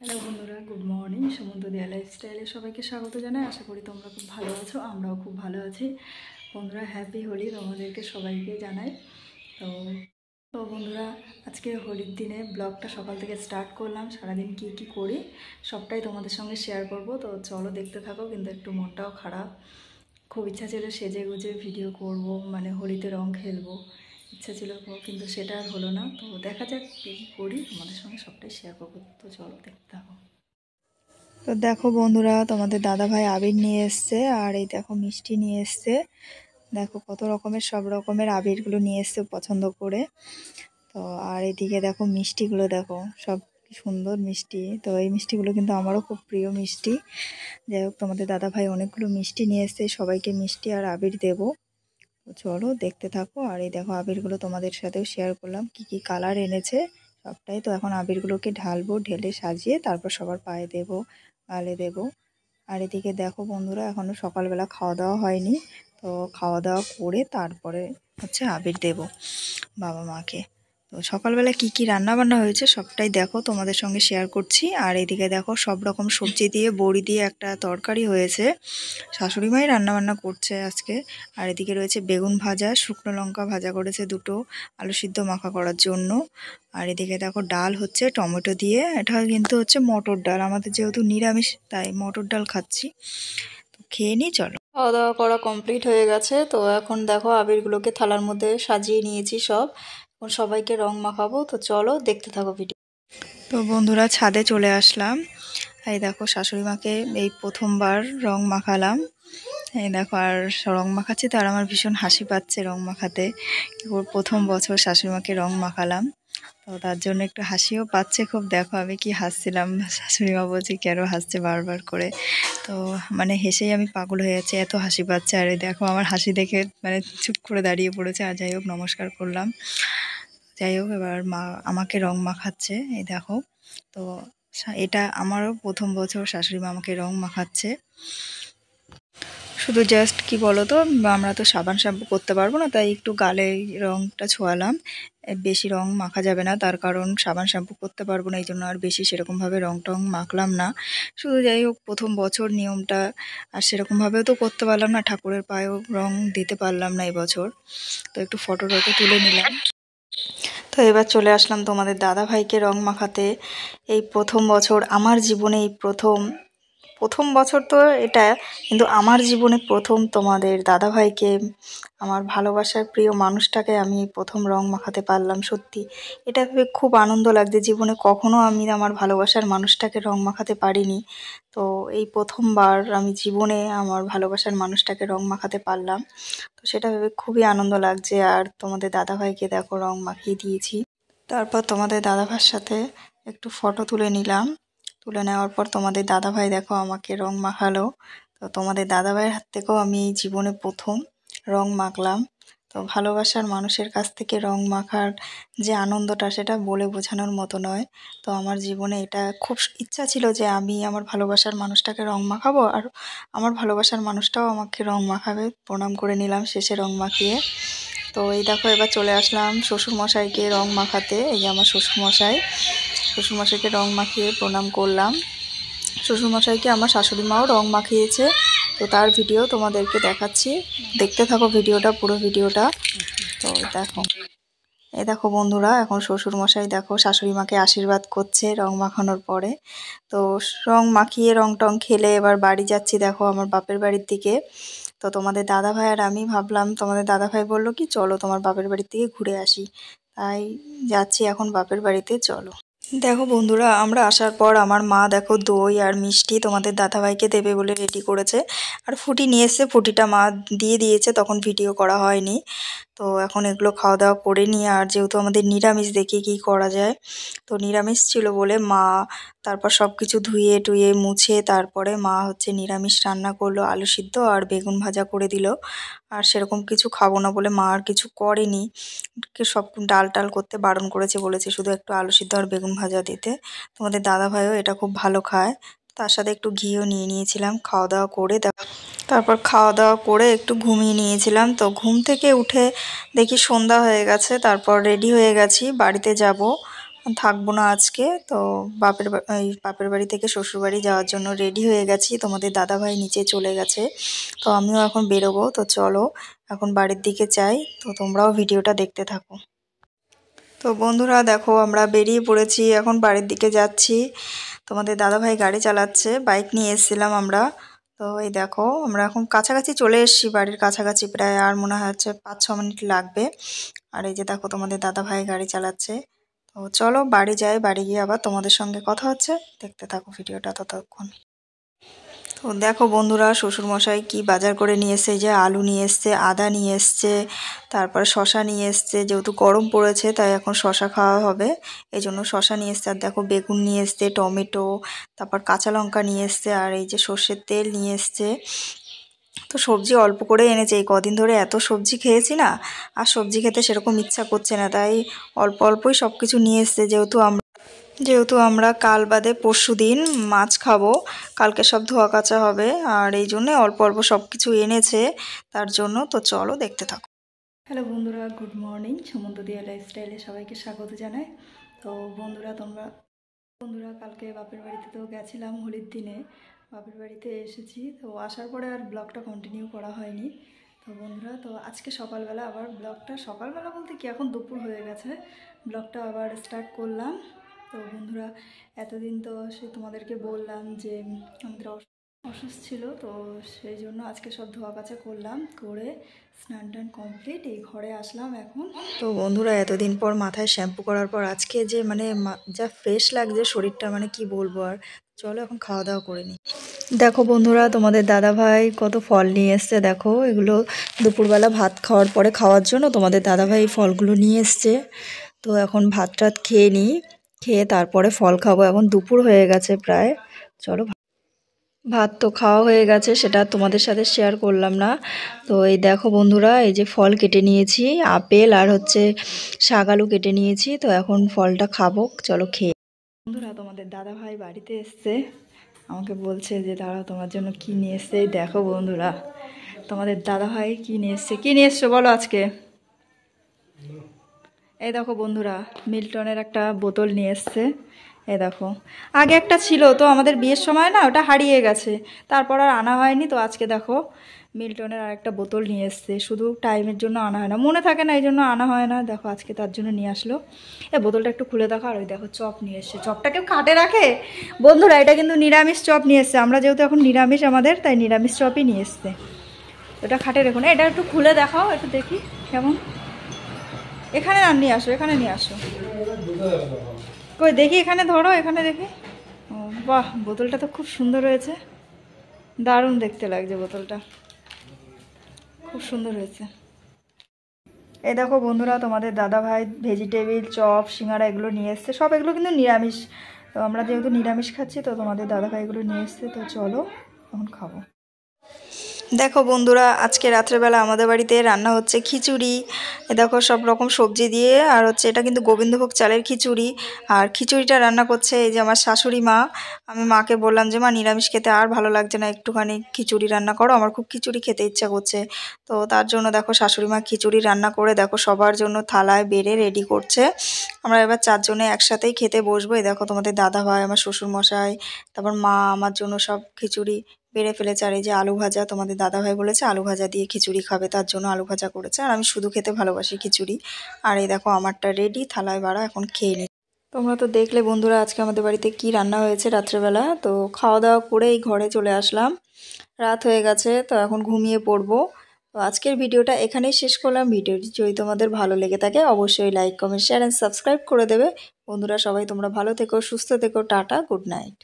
Hello বন্ধুরা, good morning. Sumanta দিয়া লাইফস্টাইলে সবাইকে স্বাগত জানাই। আশা করি তোমরা খুব ভালো আছো, আমরাও খুব ভালো আছি। বন্ধুরা, হ্যাপি হোলি তোমাদেরকে সবাইকে জানাই। তো তো বন্ধুরা, আজকে হোলির দিনে ব্লগটা সকাল থেকে স্টার্ট করলাম। সারাদিন কি কি করি সবটাই তোমাদের সঙ্গে শেয়ার করব। তো চলো দেখতে থাকো। কিন্তু একটু মনটাও খারাপ, খুব ইচ্ছা ছিল সেজে গুজে ভিডিও করব, মানে হোলিতে রং খেলবো ইচ্ছা ছিল, কিন্তু সেটা আর হলো না। তো দেখা যাক কী করি, তোমাদের সঙ্গে সবটাই শেয়ার করবো। তো চলো দেখতে থাকো। তো দেখো বন্ধুরা, তোমাদের দাদা ভাই আবির নিয়ে এসছে, আর এই দেখো মিষ্টি নিয়ে এসছে। দেখো কত রকমের, সব রকমের আবিরগুলো নিয়ে এসছে পছন্দ করে। তো আর এদিকে দেখো মিষ্টিগুলো, দেখো সব কি সুন্দর মিষ্টি। তো এই মিষ্টিগুলো কিন্তু আমারও খুব প্রিয় মিষ্টি। যাই হোক, তোমাদের দাদা ভাই অনেকগুলো মিষ্টি নিয়ে এসছে, সবাইকে মিষ্টি আর আবির দেবো। তো চলো দেখতে থাকো। আর এই দেখো আবিরগুলো তোমাদের সাথেও শেয়ার করলাম, কি কি কালার এনেছে সবটাই। তো এখন আবিরগুলোকে ঢালবো, ঢেলে সাজিয়ে তারপর সবার পায়ে দেবো, গালে দেবো। আর এদিকে দেখো বন্ধুরা, এখনও সকালবেলা খাওয়া দাওয়া হয়নি। তো খাওয়া দাওয়া করে তারপরে হচ্ছে আবির দেব বাবা মাকে। তো সকালবেলা কি কি রান্না বান্না হয়েছে সবটাই দেখো তোমাদের সঙ্গে শেয়ার করছি। আর এদিকে দেখো সব রকম সবজি দিয়ে, বড়ি দিয়ে একটা তরকারি হয়েছে, শাশুড়ি মাই রান্নাবান্না করছে আজকে। আর এদিকে রয়েছে বেগুন ভাজা, শুকনো লঙ্কা ভাজা করেছে দুটো, আলু সিদ্ধ মাখা করার জন্য। আর এদিকে দেখো ডাল হচ্ছে টমেটো দিয়ে, এটা কিন্তু হচ্ছে মটর ডাল, আমাদের যেহেতু নিরামিষ তাই মটর ডাল খাচ্ছি। তো খেয়ে নিই, চলো। খাওয়া দাওয়া করা কমপ্লিট হয়ে গেছে। তো এখন দেখো আবিরগুলোকে থালার মধ্যে সাজিয়ে নিয়েছি সব, এখন সবাইকে রং মাখাবো। তো চলো দেখতে থাকো ভিডিও। তো বন্ধুরা, ছাদে চলে আসলাম। এই দেখো শাশুড়ি মাকে এই প্রথমবার রং মাখালাম। এই দেখো, আর রং মাখাচ্ছি তো, আর আমার ভীষণ হাসি পাচ্ছে রং মাখাতে। প্রথম বছর শাশুড়ি মাকে রং মাখালাম, তো তার জন্য একটু হাসিও পাচ্ছে খুব। দেখো আমি কি হাসছিলাম, শাশুড়ি মা বলছে কেন হাসছে বারবার করে। তো মানে হেসেই আমি পাগল হয়ে যাচ্ছি, এত হাসি পাচ্ছে। আর এই দেখো আমার হাসি দেখে মানে চুপ করে দাঁড়িয়ে পড়েছে। আর যাই হোক, নমস্কার করলাম। যাই হোক, এবার মা আমাকে রং মাখাচ্ছে, এই দেখো। তো এটা আমারও প্রথম বছর শাশুড়ি মা আমাকে রং মাখাচ্ছে। শুধু জাস্ট কি বলো তো, আমরা তো সাবান শ্যাম্পু করতে পারবো না, তাই একটু গালে রংটা ছোঁয়ালাম। বেশি রং মাখা যাবে না, তার কারণ সাবান শ্যাম্পু করতে পারবো না, এই জন্য আর বেশি সেরকমভাবে রং টং মাখলাম না। শুধু যাই হোক, প্রথম বছর নিয়মটা আর সেরকমভাবেও তো করতে পারলাম না, ঠাকুরের পায়েও রং দিতে পারলাম না এবছর। তো একটু ফটো টটো তুলে নিলাম। তো এবার চলে আসলাম তোমাদের দাদা ভাইকে রং মাখাতে। এই প্রথম বছর আমার জীবনে, এই প্রথম প্রথম বছর তো এটা, কিন্তু আমার জীবনে প্রথম তোমাদের দাদাভাইকে, আমার ভালোবাসার প্রিয় মানুষটাকে আমি প্রথম রং মাখাতে পারলাম। সত্যি এটা ভেবে খুব আনন্দ লাগছে। জীবনে কখনো আমি আমার ভালোবাসার মানুষটাকে রং মাখাতে পারিনি। তো এই প্রথমবার আমি জীবনে আমার ভালোবাসার মানুষটাকে রং মাখাতে পারলাম। তো সেটা ভেবে খুবই আনন্দ লাগছে। আর তোমাদের দাদাভাইকে দেখো রং মাখিয়ে দিয়েছি। তারপর তোমাদের দাদাভাইয়ের সাথে একটু ফটো তুলে নিলাম। তুলে নেওয়ার পর তোমাদের দাদাভাই দেখো আমাকে রং মাখালো। তো তোমাদের দাদাভাইয়ের হাত থেকেও আমি এই জীবনে প্রথম রং মাখলাম। তো ভালোবাসার মানুষের কাছ থেকে রং মাখার যে আনন্দটা, সেটা বলে বোঝানোর মতো নয়। তো আমার জীবনে এটা খুব ইচ্ছা ছিল যে আমি আমার ভালোবাসার মানুষটাকে রং মাখাবো, আর আমার ভালোবাসার মানুষটাও আমাকে রং মাখাবে। প্রণাম করে নিলাম শেষে রং মাখিয়ে। তো এই দেখো, এবার চলে আসলাম শ্বশুরমশাইকে রং মাখাতে। এই যে আমার শ্বশুরমশাই, শ্বশুরমশাইকে রং মাখিয়ে প্রণাম করলাম। শ্বশুরমশাইকে আমার শাশুড়ি মাও রং মাখিয়েছে। তো তার ভিডিও তোমাদেরকে দেখাচ্ছি, দেখতে থাকো ভিডিওটা, পুরো ভিডিওটা। তো দেখো, এই দেখো বন্ধুরা, এখন শ্বশুরমশাই দেখো শাশুড়ি মাকে আশীর্বাদ করছে রং মাখানোর পরে। তো রং মাখিয়ে রং টং খেলে এবার বাড়ি যাচ্ছি, দেখো আমার বাপের বাড়ির দিকে। তো তোমাদের দাদাভাই আর আমি ভাবলাম, তোমাদের দাদাভাই বললো কি চলো তোমার বাপের বাড়ির থেকে ঘুরে আসি, তাই যাচ্ছি এখন বাপের বাড়িতে, চলো। দেখো বন্ধুরা, আমরা আসার পর আমার মা দেখো দই আর মিষ্টি তোমাদের দাদাভাইকে দেবে বলে রেডি করেছে। আর ফুটি নিয়ে এসছে, ফুটিটা মা দিয়ে দিয়েছে, তখন ভিডিও করা হয়নি। তো এখন এগুলো খাওয়া দাওয়া করে নিয়ে, আর যেহেতু আমাদের নিরামিষ, দেখি কি করা যায়। তো নিরামিষ ছিল বলে মা তারপর সব কিছু ধুয়ে টুয়ে মুছে তারপরে মা হচ্ছে নিরামিষ রান্না করলো, আলু সিদ্ধ আর বেগুন ভাজা করে দিল। আর সেরকম কিছু খাবো না বলে মা আর কিছু করেনি, সব ডাল টাল করতে বারণ করেছে, বলেছে শুধু একটু আলু সিদ্ধ আর বেগুন ভাজা দিতে। তোমাদের দাদাভাইও এটা খুব ভালো খায়, তার সাথে একটু ঘিও নিয়ে নিয়েছিলাম। খাওয়া দাওয়া করে তারপর খাওয়া দাওয়া করে একটু ঘুমিয়ে নিয়েছিলাম। তো ঘুম থেকে উঠে দেখি সন্ধ্যা হয়ে গেছে, তারপর রেডি হয়ে গেছি, বাড়িতে যাব। থাকবো না আজকে। তো বাপের বাড়ি থেকে শ্বশুরবাড়ি যাওয়ার জন্য রেডি হয়ে গেছি। তোমাদের দাদাভাই নিচে চলে গেছে, তো আমিও এখন বেরোবো। তো চলো এখন বাড়ির দিকে যাই, তো তোমরাও ভিডিওটা দেখতে থাকো। তো বন্ধুরা দেখো আমরা বেরিয়ে পড়েছি, এখন বাড়ির দিকে যাচ্ছি। তোমাদের দাদাভাই গাড়ি চালাচ্ছে, বাইক নিয়ে এসেছিলাম আমরা। তো এই দেখো আমরা এখন কাছাকাছি চলে এসেছি, বাড়ির কাছাকাছি প্রায় আর মনে হচ্ছে 5-6 মিনিট লাগবে। আর এই যে দেখো তোমাদের দাদাভাই গাড়ি চালাচ্ছে। তো চলো বাড়ি যাই, বাড়ি গিয়ে আবার তোমাদের সঙ্গে কথা হচ্ছে, দেখতে থাকো ভিডিওটা ততক্ষণ। তো দেখো বন্ধুরা শ্বশুরমশাই কি বাজার করে নিয়ে এসছে, যে আলু নিয়ে এসছে, আদা নিয়ে এসছে, তারপরে শশা নিয়ে এসছে। যেহেতু গরম পড়েছে তাই এখন শশা খাওয়া হবে, এই জন্য শশা নিয়ে এসছে। আর দেখো বেগুন নিয়ে এসছে, টমেটো, তারপর কাঁচা লঙ্কা নিয়ে এসছে, আর এই যে সর্ষের তেল নিয়ে এসছে। তো সবজি অল্প করে এনেছে, এই কদিন ধরে এত সবজি খেয়েছি না, আর সবজি খেতে সেরকম ইচ্ছা করছে না, তাই অল্প অল্পই সব কিছু নিয়ে এসছে। যেহেতু আমরা কাল বাদে পরশু দিন মাছ খাবো, কালকে সব ধোয়া কাচা হবে, আর এই জন্যে অল্প অল্প সব কিছু এনেছে তার জন্য। তো চলো দেখতে থাকো। হ্যালো বন্ধুরা, গুড মর্নিং। সুমন্ত দিয়া লাইফস্টাইলে সবাইকে স্বাগত জানাই। তো বন্ধুরা কালকে বাপের বাড়িতে তো গেছিলাম হোলির দিনে, বাপের বাড়িতে এসেছি। তো আসার পরে আর ব্লগটা কন্টিনিউ করা হয়নি। তো বন্ধুরা তো আজকে সকালবেলা আবার সকালবেলা বলতে কি এখন দুপুর হয়ে গেছে, ব্লগটা আবার স্টার্ট করলাম। তো বন্ধুরা এতদিন তো তোমাদেরকে বললাম যে আমাদের অসুস্থ ছিল, তো সেই জন্য আজকে সব ধোয়া কাচা করলাম, করে স্নান টান কমপ্লিট এই ঘরে আসলাম এখন। তো বন্ধুরা এতদিন পর মাথায় শ্যাম্পু করার পর আজকে যে যা ফ্রেশ লাগছে শরীরটা, কি বলবো আর। চলো এখন খাওয়া দাওয়া করে নিই। দেখো বন্ধুরা তোমাদের দাদাভাই কত ফল নিয়ে এসছে, দেখো এগুলো দুপুরবেলা ভাত খাওয়ার পরে খাওয়ার জন্য তোমাদের দাদাভাই ফলগুলো নিয়ে এসছে। তো এখন ভাত টাত খেয়ে নিই, খেয়ে তারপরে ফল খাবো। এখন দুপুর হয়ে গেছে প্রায়। চলো ভাত তো খাওয়া হয়ে গেছে, সেটা তোমাদের সাথে শেয়ার করলাম না। তো এই দেখো বন্ধুরা এই যে ফল কেটে নিয়েছি, আপেল আর শাকালু কেটে নিয়েছি। তো এখন ফলটা খাবো, চলো খেয়ে। বন্ধুরা তোমাদের দাদাভাই বাড়িতে এসছে, আমাকে বলছে যে দাঁড়াও তোমার জন্য কি নিয়ে এসছে। এই দেখো বন্ধুরা তোমাদের দাদাভাই কি নিয়ে এসছো বলো আজকে। এই দেখো বন্ধুরা মিল্টনের একটা বোতল নিয়ে এসছে। এই দেখো আগে একটা ছিল, তো আমাদের বিয়ের সময় না ওটা হারিয়ে গেছে, তারপর আর আনা হয়নি। তো আজকে দেখো মিল্টনের আর একটা বোতল নিয়ে এসছে, শুধু টাইমের জন্য আনা হয় না, মনে থাকে না এই জন্য আনা হয় না। দেখো আজকে তার জন্য নিয়ে আসলো। এই বোতলটা একটু খুলে দেখো। আর ওই দেখো চপ নিয়ে এসছে, চপটা কেউ কাটে রাখে বন্ধুরা, এটা কিন্তু নিরামিষ চপ নিয়ে এসছে। আমরা যেহেতু এখন নিরামিষ আমাদের, তাই নিরামিষ চপই নিয়ে এসছে। ওটা খাটে রেখো না, এটা একটু খুলে দেখাও, একটু দেখি কেমন। এখানে নিয়ে আসো, এখানে নিয়ে আসো, কই দেখি, এখানে ধরো, এখানে দেখি। ও বাহ, বোতলটা তো খুব সুন্দর হয়েছে, দারুণ দেখতে লাগছে বোতলটা, খুব সুন্দর হয়েছে। এই দেখো বন্ধুরা তোমাদের দাদাভাই ভেজিটেবিল চপ সিঙ্গারা এগুলো নিয়ে এসছে, সব এগুলো কিন্তু নিরামিষ। তো আমরা যেহেতু নিরামিষ খাচ্ছি, তো তোমাদের দাদাভাই এগুলো নিয়ে এসছে। তো চলো এখন খাবো। দেখো বন্ধুরা আজকে রাত্রেবেলা আমাদের বাড়িতে রান্না হচ্ছে খিচুড়ি। দেখো সব রকম সবজি দিয়ে, আর এটা কিন্তু গোবিন্দভোগ চালের খিচুড়ি। আর খিচুড়িটা রান্না করছে এই যে আমার শাশুড়ি মা। আমি মাকে বললাম যে মা নিরামিষ খেতে আর ভালো লাগছে না, একটুখানি খিচুড়ি রান্না করো, আমার খুব খিচুড়ি খেতে ইচ্ছা করছে। তো তার জন্য দেখো শাশুড়ি মা খিচুড়ি রান্না করে দেখো সবার জন্য থালায় বেড়ে রেডি করছে। আমরা এবার 4 জনে একসাথেই খেতে বসবো। এই দেখো তোমাদের দাদাভাই, আমার শ্বশুরমশাই, তারপর মা আমার জন্য সব খিচুড়ি বেড়ে ফেলেছে। আর এই যে আলু ভাজা, তোমাদের দাদাভাই বলেছে আলু ভাজা দিয়ে খিচুড়ি খাবে, তার জন্য আলু ভাজা করেছে। আর আমি শুধু খেতে ভালোবাসি খিচুড়ি। আর এই দেখো আমারটা রেডি, থালায় বাড়া, এখন খেয়ে নিই। তোমরা তো দেখলে বন্ধুরা আজকে আমাদের বাড়িতে কি রান্না হয়েছে রাত্রেবেলা। তো খাওয়া দাওয়া করে এই ঘরে চলে আসলাম, রাত হয়ে গেছে, তো এখন ঘুমিয়ে পড়বো। তো আজকের ভিডিওটা এখানেই শেষ করলাম। ভিডিওটি যদি তোমাদের ভালো লেগে থাকে অবশ্যই like comment share and subscribe করে দেবে। বন্ধুরা সবাই তোমরা ভালো থেকো, সুস্থ থেকো, টাটা, গুড নাইট।